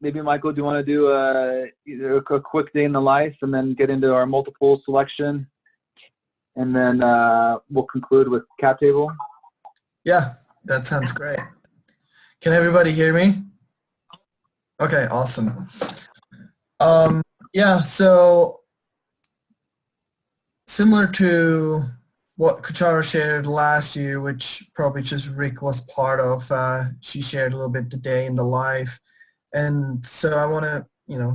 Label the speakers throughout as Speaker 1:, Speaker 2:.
Speaker 1: maybe Michael, do you want to do either a quick day in the life and then get into our multiple selection, and then we'll conclude with cap table?
Speaker 2: Yeah, that sounds great. Can everybody hear me? Okay, awesome. Yeah, so similar to what Kuchara shared last year, which probably just Rick was part of, she shared a little bit today in the live. And so I want to,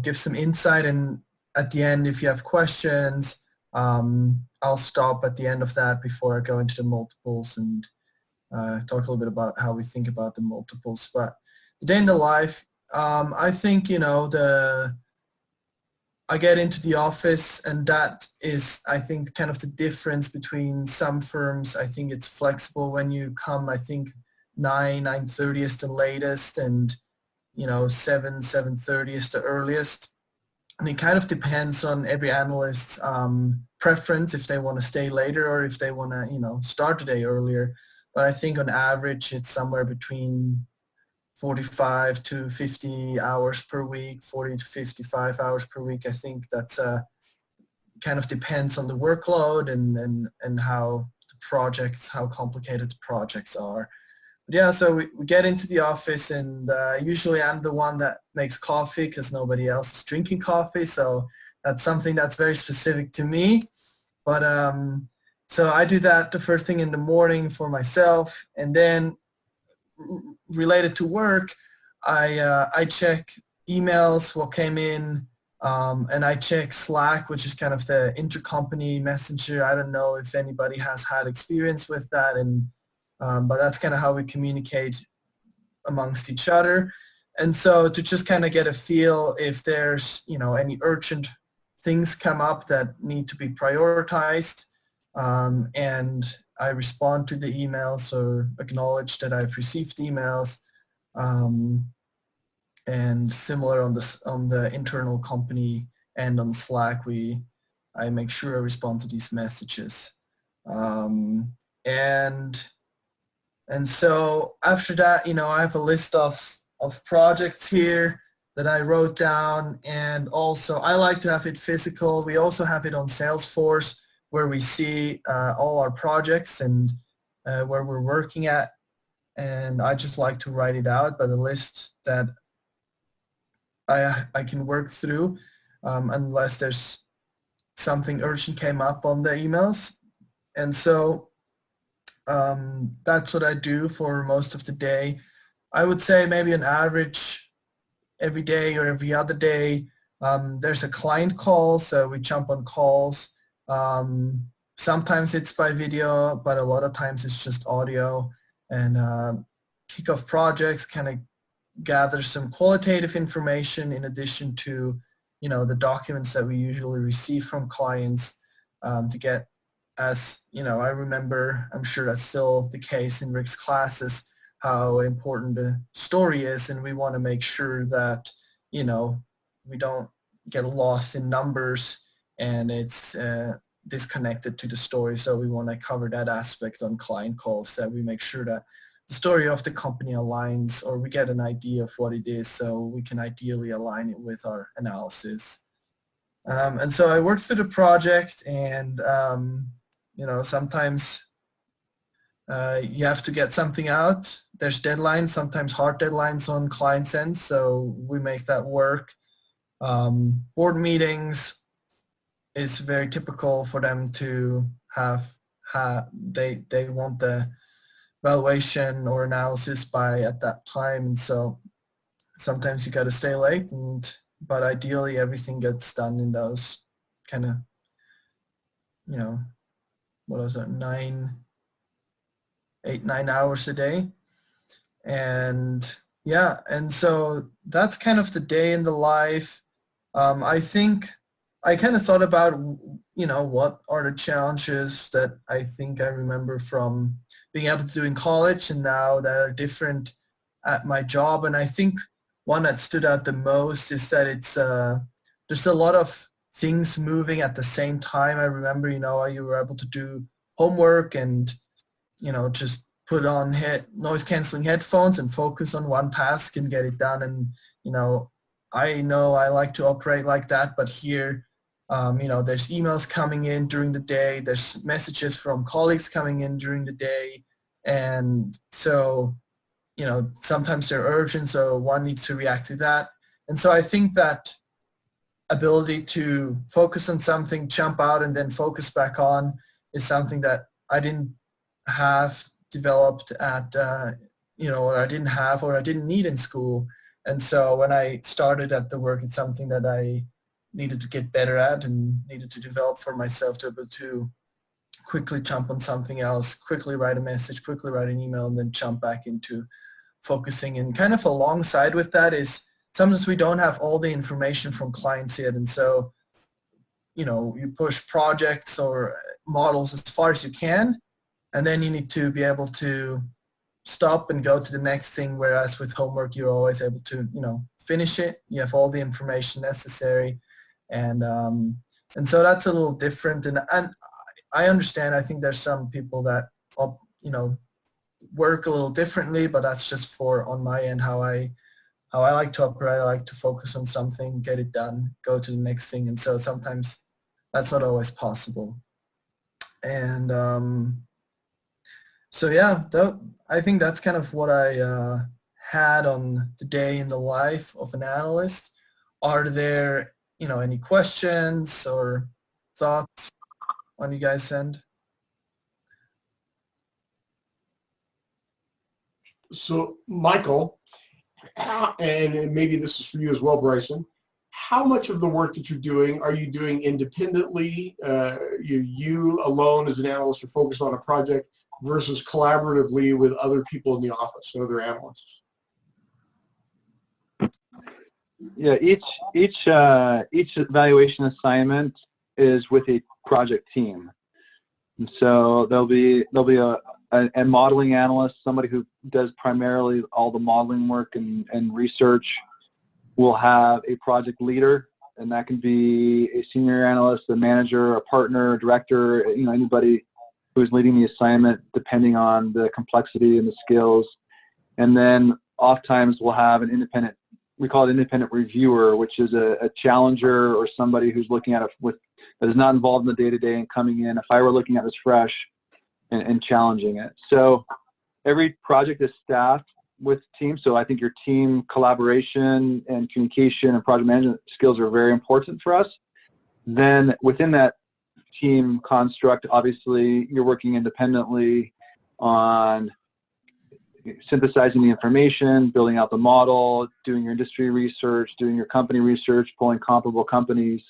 Speaker 2: give some insight, and at the end, if you have questions, I'll stop at the end of that before I go into the multiples and talk a little bit about how we think about the multiples. But the day in the life, I think, I get into the office, and that is, I think, kind of the difference between some firms. I think it's flexible when you come. I think 9:30 is the latest, and 7:30 is the earliest. And it kind of depends on every analyst's preference, if they want to stay later or if they want to, start the day earlier. But I think on average, it's somewhere between 45 to 50 hours per week, 40 to 55 hours per week. I think that's kind of depends on the workload and how the projects, how complicated the projects are. But yeah, so we get into the office, and usually I'm the one that makes coffee because nobody else is drinking coffee. So that's something that's very specific to me. But so I do that the first thing in the morning for myself, and then related to work, I check emails, what came in, and I check Slack, which is kind of the intercompany messenger. I don't know if anybody has had experience with that, and but that's kind of how we communicate amongst each other. And so to just kind of get a feel if there's any urgent things come up that need to be prioritized, and I respond to the emails or acknowledge that I've received emails, and similar on the internal company and on Slack, I make sure I respond to these messages, and so after that, I have a list of projects here that I wrote down, and also I like to have it physical. We also have it on Salesforce, where we see all our projects and where we're working at. And I just like to write it out by the list that I can work through, unless there's something urgent came up on the emails. And so that's what I do for most of the day. I would say maybe an average every day or every other day, there's a client call, so we jump on calls. Sometimes it's by video, but a lot of times it's just audio, and kick off projects, kind of gather some qualitative information in addition to, the documents that we usually receive from clients, to get, as I remember, I'm sure that's still the case in Rick's classes, how important the story is, and we want to make sure that, we don't get lost in numbers and it's disconnected to the story. So we want to cover that aspect on client calls, that we make sure that the story of the company aligns, or we get an idea of what it is, so we can ideally align it with our analysis. And so I work through the project, and sometimes you have to get something out. There's deadlines, sometimes hard deadlines on client's end, so we make that work. Board meetings is very typical for them to have they want the valuation or analysis by at that time, and so sometimes you got to stay late, but ideally everything gets done in those kind of, what was it, 9 hours a day. And yeah, and so that's kind of the day in the life. I think I kind of thought about, what are the challenges that I think I remember from being able to do in college and now that are different at my job. And I think one that stood out the most is that it's there's a lot of things moving at the same time. I remember, you were able to do homework and, just put on noise canceling headphones and focus on one task and get it done. And, I know I like to operate like that, but here, there's emails coming in during the day, there's messages from colleagues coming in during the day, and so, sometimes they're urgent, so one needs to react to that. And so I think that ability to focus on something, jump out, and then focus back on is something that I didn't have developed at, or I didn't have or I didn't need in school. And so when I started at the work, it's something that I needed to get better at and needed to develop for myself to be able to quickly jump on something else, quickly write a message, quickly write an email, and then jump back into focusing. And kind of alongside with that is sometimes we don't have all the information from clients yet. And so, you push projects or models as far as you can, and then you need to be able to stop and go to the next thing. Whereas with homework, you're always able to, finish it. You have all the information necessary. And so that's a little different. And I understand, I think there's some people that, work a little differently, but that's just on my end, how I like to operate. I like to focus on something, get it done, go to the next thing. And so sometimes that's not always possible. And so yeah, I think that's kind of what I had on the day in the life of an analyst. Are there, any questions or thoughts on you guys' end?
Speaker 3: So Michael, and maybe this is for you as well, Bryson, how much of the work that you're doing are you doing independently, you alone as an analyst are focused on a project, versus collaboratively with other people in the office, other analysts?
Speaker 1: Yeah, each evaluation assignment is with a project team, and so there'll be a modeling analyst, somebody who does primarily all the modeling work and research. We'll have a project leader, and that can be a senior analyst, a manager, a partner, a director, anybody who's leading the assignment depending on the complexity and the skills. And then oftentimes we'll have an independent, we call it independent reviewer, which is a challenger or somebody who's looking at it that is not involved in the day-to-day and coming in. If I were looking at this fresh and challenging it. So every project is staffed with teams. So I think your team collaboration and communication and project management skills are very important for us. Then within that team construct, obviously you're working independently on synthesizing the information, building out the model, doing your industry research, doing your company research, pulling comparable companies.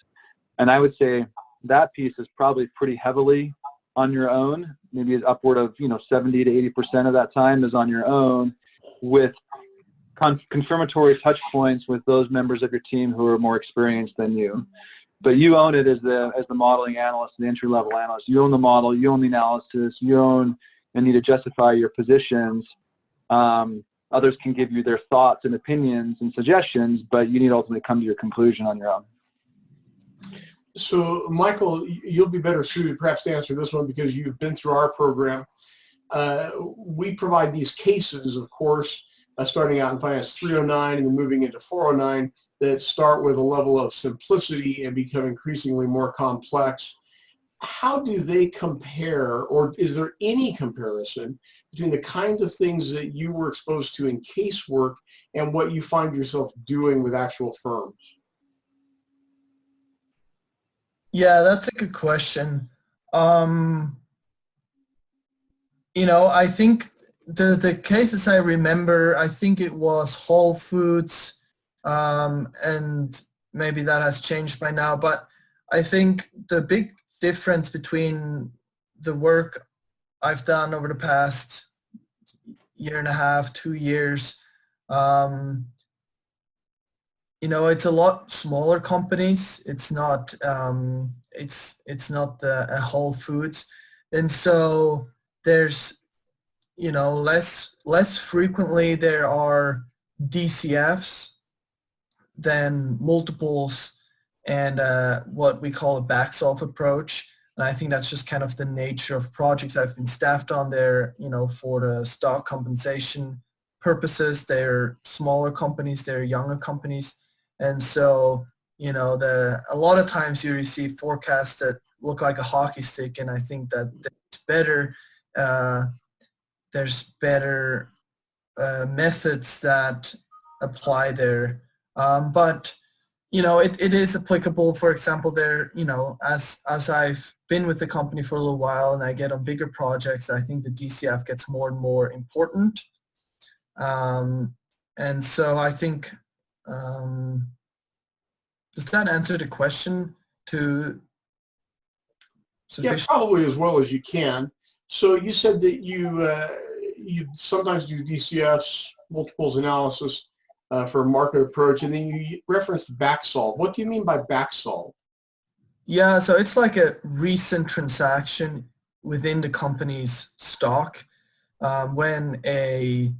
Speaker 1: And I would say that piece is probably pretty heavily on your own. Maybe it's upward of 70 to 80% of that time is on your own, with confirmatory touch points with those members of your team who are more experienced than you. But you own it as the modeling analyst, the entry-level analyst. You own the model, you own the analysis, you own and need to justify your positions. Others can give you their thoughts and opinions and suggestions, but you need to ultimately come to your conclusion on your own.
Speaker 3: So Michael, you'll be better suited perhaps to answer this one because you've been through our program. We provide these cases, of course, starting out in Finance 309 and then moving into 409, that start with a level of simplicity and become increasingly more complex. How do they compare, or is there any comparison between the kinds of things that you were exposed to in casework and what you find yourself doing with actual firms?
Speaker 2: Yeah, that's a good question. I think the cases I remember, I think it was Whole Foods, and maybe that has changed by now, but I think the big difference between the work I've done over the past year and a half, 2 years, it's a lot smaller companies. It's not it's not a Whole Foods, and so there's less frequently there are DCFs than multiples and what we call a backsolve approach. And I think that's just kind of the nature of projects I've been staffed on there, for the stock compensation purposes. They're smaller companies, they're younger companies. And so, you know, a lot of times you receive forecasts that look like a hockey stick, and I think that there's better methods that apply there. But you know, it is applicable. For example, there, you know, as I've been with the company for a little while and I get on bigger projects, I think the DCF gets more and more important. And so I think, does that answer the question to sufficient?
Speaker 3: Yeah, probably as well as you can. So you said that you sometimes do DCFs, multiples analysis, for a market approach, and then you referenced backsolve. What do you mean by backsolve?
Speaker 2: Yeah, so it's like a recent transaction within the company's stock. When an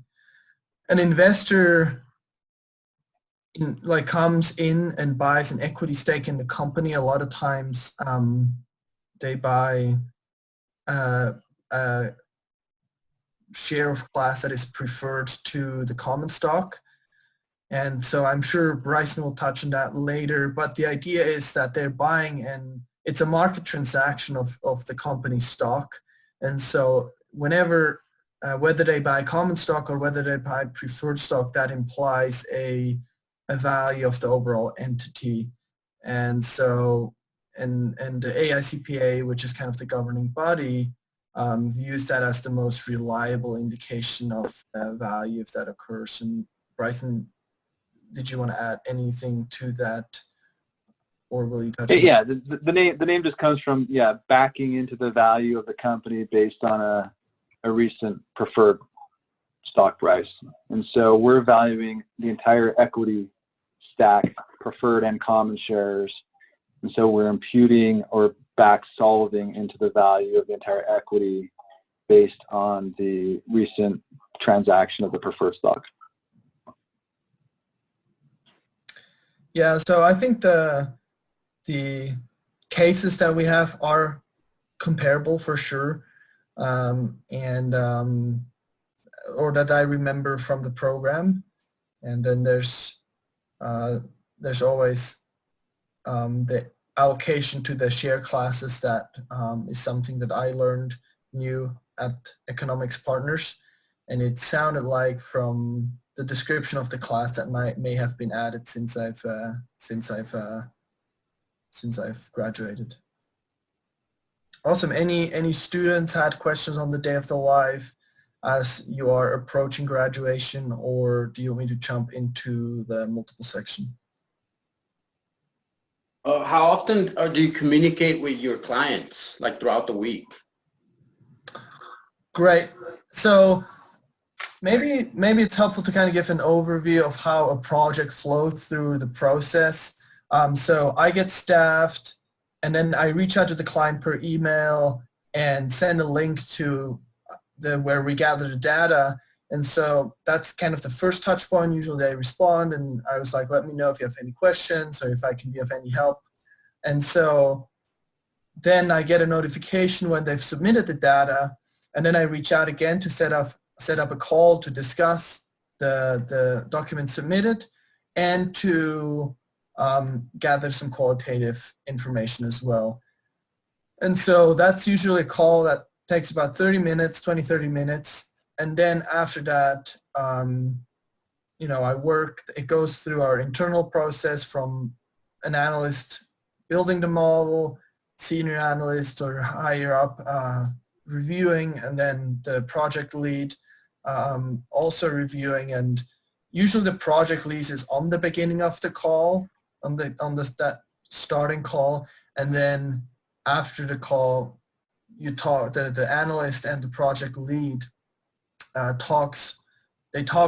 Speaker 2: investor comes in and buys an equity stake in the company, a lot of times they buy a share of class that is preferred to the common stock. And so I'm sure Bryson will touch on that later, but the idea is that they're buying, and it's a market transaction of the company's stock. And so whenever, whether they buy common stock or whether they buy preferred stock, that implies a value of the overall entity. And so, and the AICPA, which is kind of the governing body, views that as the most reliable indication of value if that occurs. And Bryson, did you want to add anything to that, or will you touch on
Speaker 1: Yeah, the name just comes from, backing into the value of the company based on a recent preferred stock price. And so we're valuing the entire equity stack, preferred and common shares. And so we're imputing or back solving into the value of the entire equity based on the recent transaction of the preferred stock.
Speaker 2: Yeah, so I think the cases that we have are comparable for sure, or that I remember from the program. And then there's always the allocation to the share classes. That is something that I learned new at Economics Partners, and it sounded like from the description of the class that may have been added since I've graduated. Awesome. Any students had questions on the day of the live as you are approaching graduation, or do you want me to jump into the multiple section?
Speaker 4: How often do you communicate with your clients, like throughout the week?
Speaker 2: Great. So maybe it's helpful to kind of give an overview of how a project flows through the process. So I get staffed, and then I reach out to the client per email and send a link to where we gather the data. And so that's kind of the first touch point. Usually they respond, and I was like, let me know if you have any questions or if I can be of any help. And so then I get a notification when they've submitted the data, and then I reach out again to set up a call to discuss the document submitted and to gather some qualitative information as well. And so that's usually a call that takes about 30 minutes. And then after that, it goes through our internal process from an analyst building the model, senior analyst or higher up reviewing, and then the project lead also reviewing. And usually the project lead is on the beginning of the call, that starting call, and then after the call, the analyst and the project lead talk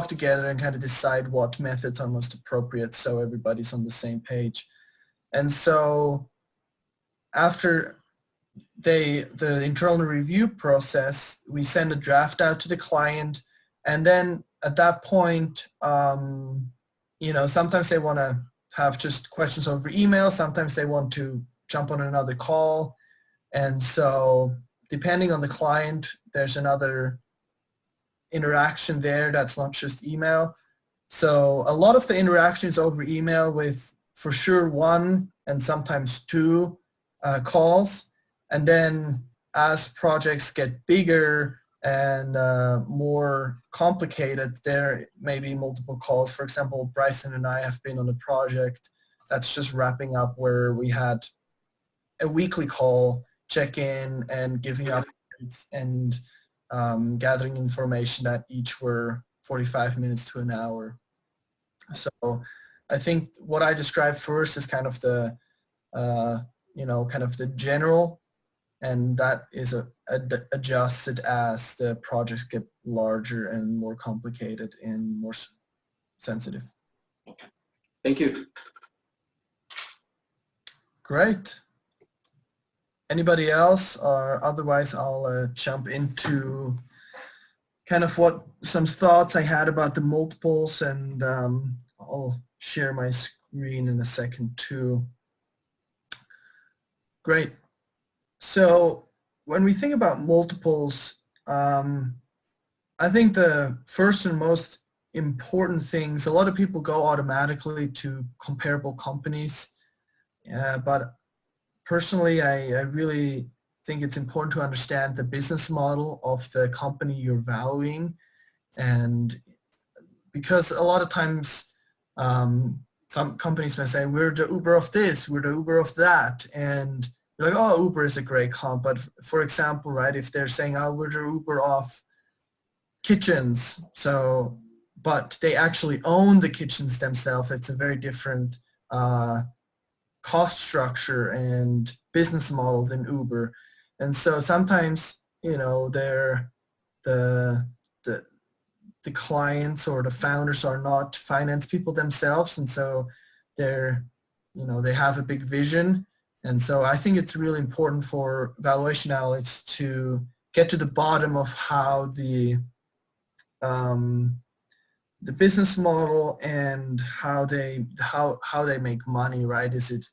Speaker 2: together and kind of decide what methods are most appropriate, so everybody's on the same page. And so after the internal review process, we send a draft out to the client, and then at that point, sometimes they want to have just questions over email, sometimes they want to jump on another call. And so depending on the client, there's another interaction there that's not just email. So a lot of the interaction is over email with for sure 1 and sometimes 2 calls. And then as projects get bigger and more complicated, there may be multiple calls. For example, Bryson and I have been on a project that's just wrapping up where we had a weekly call, check-in and giving updates and gathering information that each were 45 minutes to an hour. So I think what I described first is kind of the, kind of the general, and that is adjusted as the projects get larger and more complicated and more sensitive.
Speaker 4: Okay. Thank you.
Speaker 2: Great. Anybody else? Or otherwise I'll jump into kind of some thoughts I had about the multiples, and I'll share my screen in a second too. Great. So when we think about multiples, I think the first and most important things, a lot of people go automatically to comparable companies, but personally, I really think it's important to understand the business model of the company you're valuing. And because a lot of times some companies may say, we're the Uber of this, we're the Uber of that. And you're like, oh, Uber is a great comp. But for example, right, if they're saying, oh, we're the Uber of kitchens, so, but they actually own the kitchens themselves, it's a very different cost structure and business model than Uber. And so sometimes, the clients or the founders are not finance people themselves, and so they're, they have a big vision. And so I think it's really important for valuation analysts to get to the bottom of how the business model and how they make money, right? Is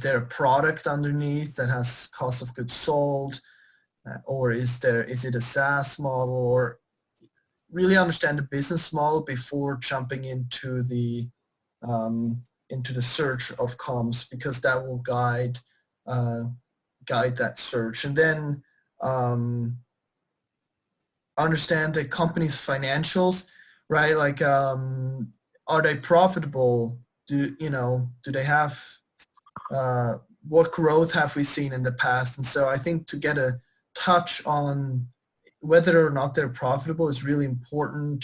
Speaker 2: there a product underneath that has cost of goods sold, or is it a SaaS model, or really understand the business model before jumping into the search of comps, because that will guide that search. And then understand the company's financials, right? Like, are they profitable? Do they have, what growth have we seen in the past? And so I think to get a touch on whether or not they're profitable is really important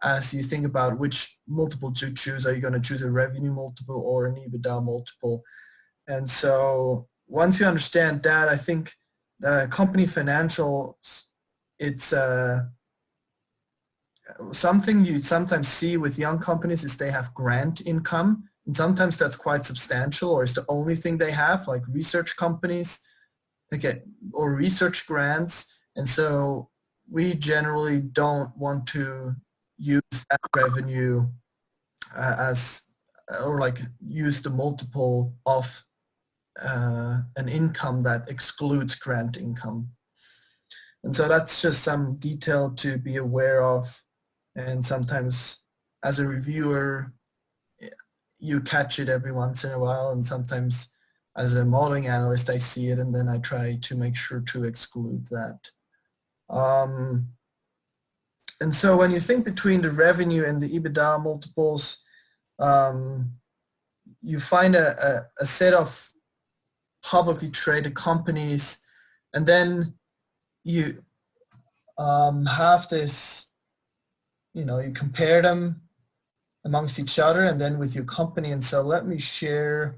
Speaker 2: as you think about which multiple to choose. Are you going to choose a revenue multiple or an EBITDA multiple? And so once you understand that, I think company financials, it's something you sometimes see with young companies is they have grant income, and sometimes that's quite substantial, or it's the only thing they have, like research companies, or research grants. And so we generally don't want to use that revenue use the multiple of an income that excludes grant income. And so that's just some detail to be aware of. And sometimes as a reviewer, you catch it every once in a while, and sometimes as a modeling analyst, I see it, and then I try to make sure to exclude that. And so when you think between the revenue and the EBITDA multiples, you find a set of publicly traded companies, and then you have this, you compare them amongst each other and then with your company. And so let me share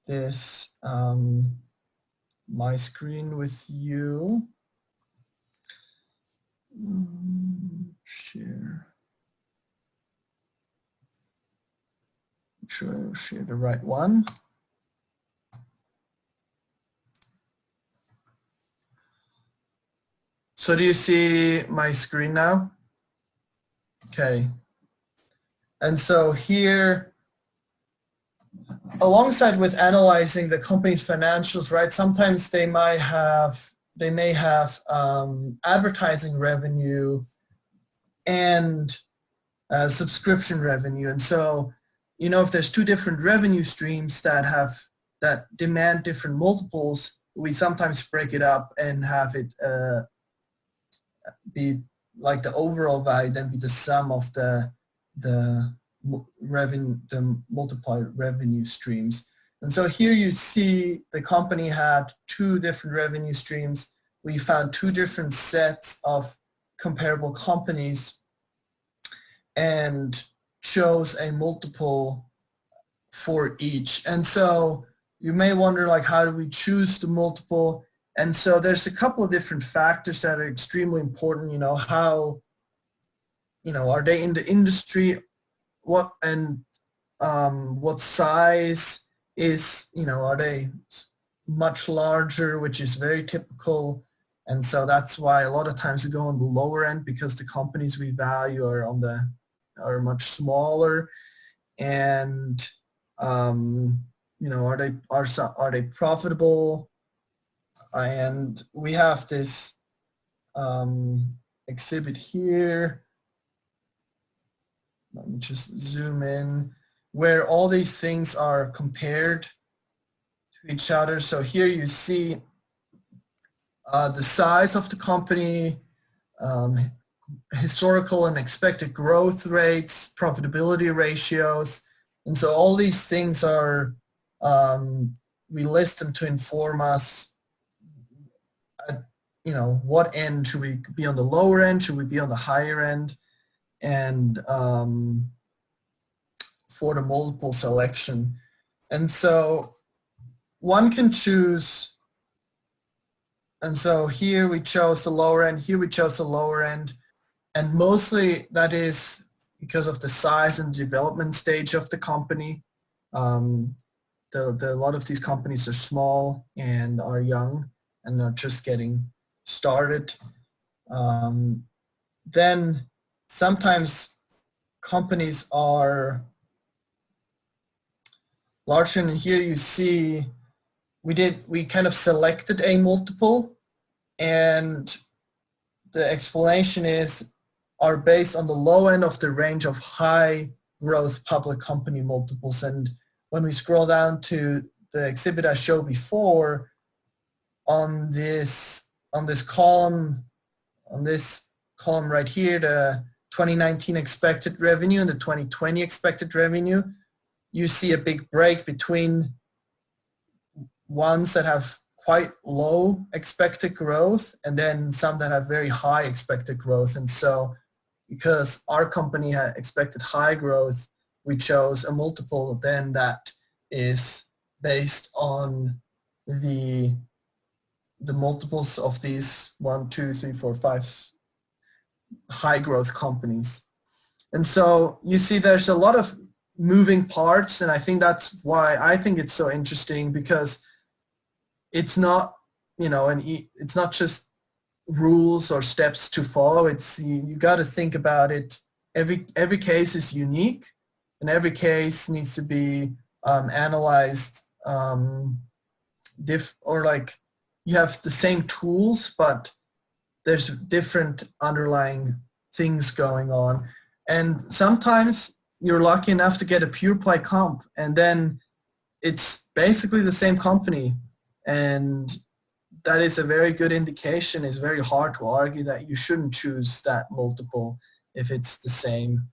Speaker 2: this, my screen with you. Share. Make sure I share the right one. So do you see my screen now? Okay. And so here, alongside with analyzing the company's financials, right? Sometimes they may have advertising revenue and subscription revenue. And so, you know, if there's two different revenue streams that demand different multiples, we sometimes break it up and have it be like the overall value then be the sum of the multiplied revenue streams. And so here you see the company had two different revenue streams. We found two different sets of comparable companies and chose a multiple for each. And so you may wonder, like, how do we choose the multiple? And so there's a couple of different factors that are extremely important. You know, how, you know, are they in the industry? What size is, you know, are they much larger, which is very typical. And so that's why a lot of times we go on the lower end, because the companies we value are much smaller. And you know, are they profitable? And we have this exhibit here. Let me just zoom in, where all these things are compared to each other. So here you see the size of the company, historical and expected growth rates, profitability ratios. And so all these things are, we list them to inform us, you know, what end should we be on the lower end, should we be on the higher end, and for the multiple selection. And so one can choose, and so here we chose the lower end, here we chose the lower end, and mostly that is because of the size and development stage of the company. A lot of these companies are small and are young and are just getting started. Then sometimes companies are larger, and here you see we kind of selected a multiple, and the explanation are based on the low end of the range of high growth public company multiples. And when we scroll down to the exhibit I showed before, on this column right here, the 2019 expected revenue and the 2020 expected revenue, you see a big break between ones that have quite low expected growth and then some that have very high expected growth. And so because our company had expected high growth, we chose a multiple then that is based on the multiples of these 1, 2, 3, 4, 5 high growth companies. And so you see there's a lot of moving parts, and I think that's why I think it's so interesting, because it's not, you know, it's not just rules or steps to follow. It's you got to think about it. Every case is unique, and every case needs to be analyzed or like you have the same tools, but there's different underlying things going on. And sometimes you're lucky enough to get a pure play comp, and then it's basically the same company. And that is a very good indication. It's very hard to argue that you shouldn't choose that multiple if it's the same.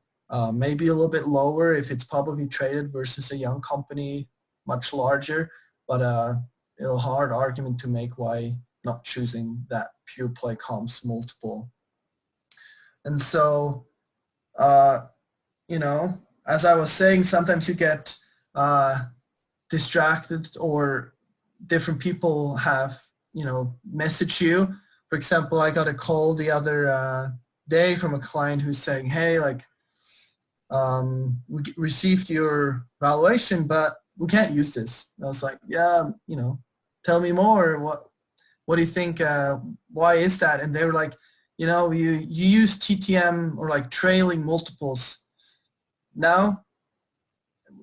Speaker 2: Maybe a little bit lower if it's publicly traded versus a young company, much larger, but a hard argument to make why not choosing that pure play comps multiple. And so, you know, as I was saying, sometimes you get distracted, or different people have, you know, message you. For example, I got a call the other day from a client who's saying, hey, like, we received your valuation, but we can't use this. And I was like, yeah, you know, tell me more. What do you think? Why is that? And they were like, you know, you use TTM or like trailing multiples. Now,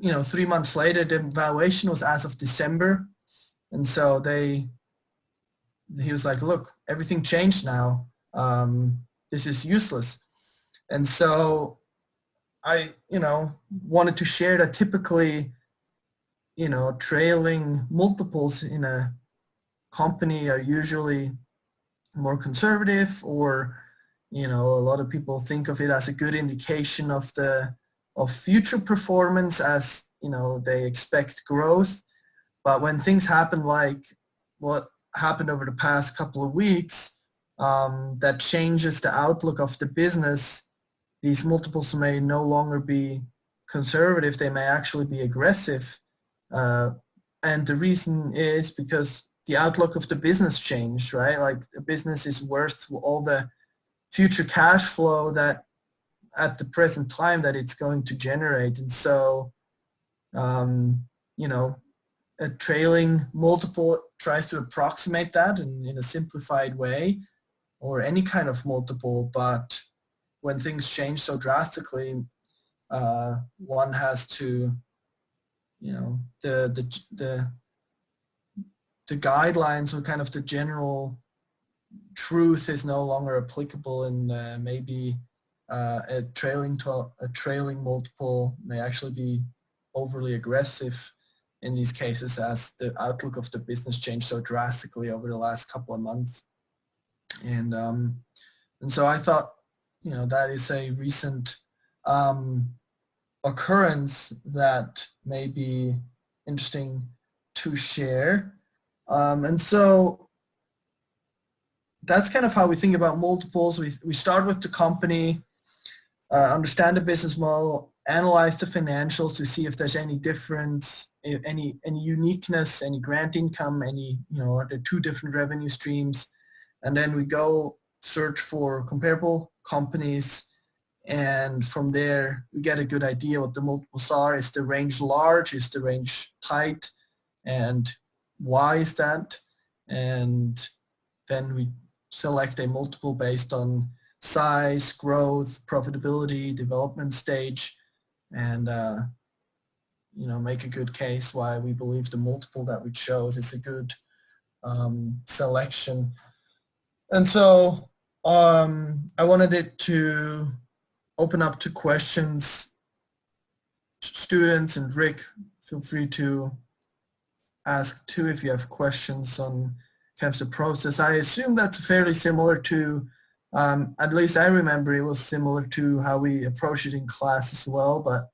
Speaker 2: you know, 3 months later, the valuation was as of December. And so he was like, look, everything changed now. This is useless. And so I, wanted to share that typically, trailing multiples in a company are usually more conservative, or, a lot of people think of it as a good indication of future performance, as, they expect growth. But when things happen like what happened over the past couple of weeks, that changes the outlook of the business, these multiples may no longer be conservative, they may actually be aggressive. And the reason is because the outlook of the business changed, right? Like, the business is worth all the future cash flow that at the present time that it's going to generate. And so, a trailing multiple tries to approximate that in a simplified way, or any kind of multiple. But when things change so drastically, one has to, the guidelines, or kind of the general truth, is no longer applicable, and maybe a trailing multiple may actually be overly aggressive in these cases, as the outlook of the business changed so drastically over the last couple of months. And so I thought, that is a recent occurrence that may be interesting to share. And so that's kind of how we think about multiples. We start with the company, understand the business model, analyze the financials to see if there's any difference, any uniqueness, any grant income, are there two different revenue streams. And then we go search for comparable companies, and from there we get a good idea what the multiples are. Is the range large? Is the range tight? And why is that? And then we select a multiple based on size, growth, profitability, development stage, and make a good case why we believe the multiple that we chose is a good selection. And so I wanted it to open up to questions. Students and Rick, feel free to ask too if you have questions on kind of the process. I assume that's fairly similar to, at least I remember it was similar to how we approach it in class as well, but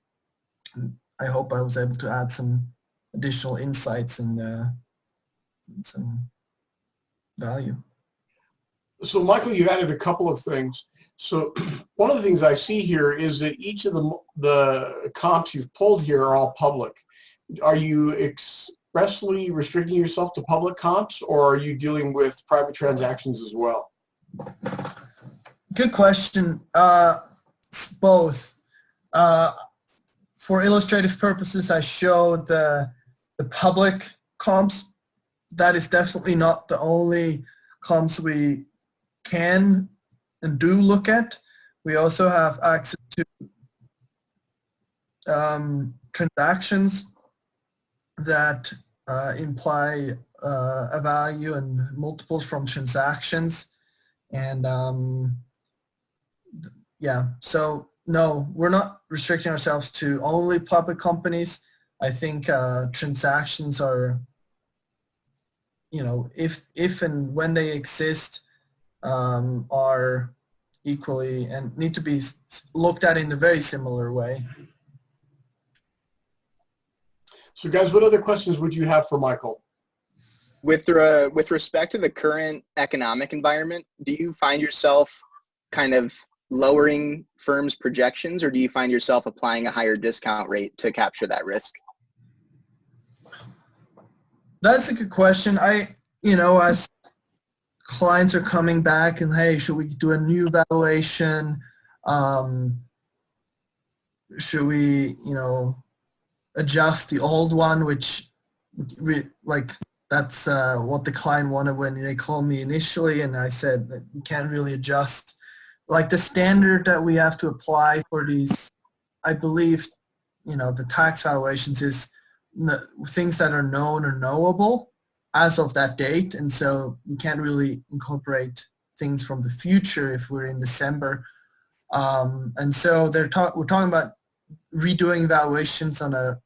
Speaker 2: I hope I was able to add some additional insights and some value.
Speaker 3: So Michael, you added a couple of things. So one of the things I see here is that each of the comps you've pulled here are all public. Are you expressly restricting yourself to public comps, or are you dealing with private transactions as well?
Speaker 2: Good question. Both. For illustrative purposes, I showed the public comps. That is definitely not the only comps we can and do look at. We also have access to transactions that imply a value and multiples from transactions. And yeah, so no, we're not restricting ourselves to only public companies. I think transactions are, if and when they exist, are equally and need to be looked at in a very similar way.
Speaker 3: So guys, what other questions would you have for Michael?
Speaker 5: With respect to the current economic environment, do you find yourself kind of lowering firms' projections, or do you find yourself applying a higher discount rate to capture that risk?
Speaker 2: That's a good question. As clients are coming back and, hey, should we do a new valuation? Should we, adjust the old one, which that's what the client wanted when they called me initially. And I said that we can't really adjust. Like, the standard that we have to apply for these, I believe, the tax valuations is things that are known or knowable as of that date. And so we can't really incorporate things from the future if we're in December. And so we're talking about redoing valuations on a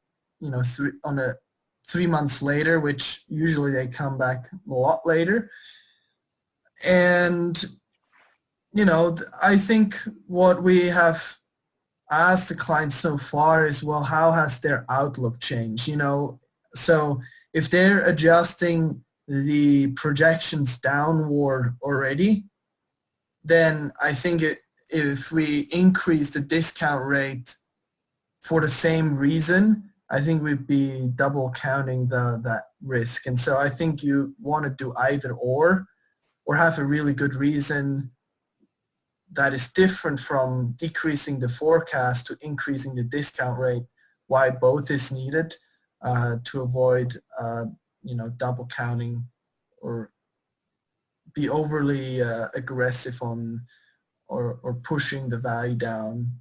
Speaker 2: 3 months later, which usually they come back a lot later. And I think what we have asked the clients so far is, well, how has their outlook changed? So if they're adjusting the projections downward already, then I think if we increase the discount rate for the same reason, I think we'd be double counting that risk. And so I think you want to do either or have a really good reason that is different from decreasing the forecast to increasing the discount rate, why both is needed to avoid double counting or be overly aggressive on or pushing the value down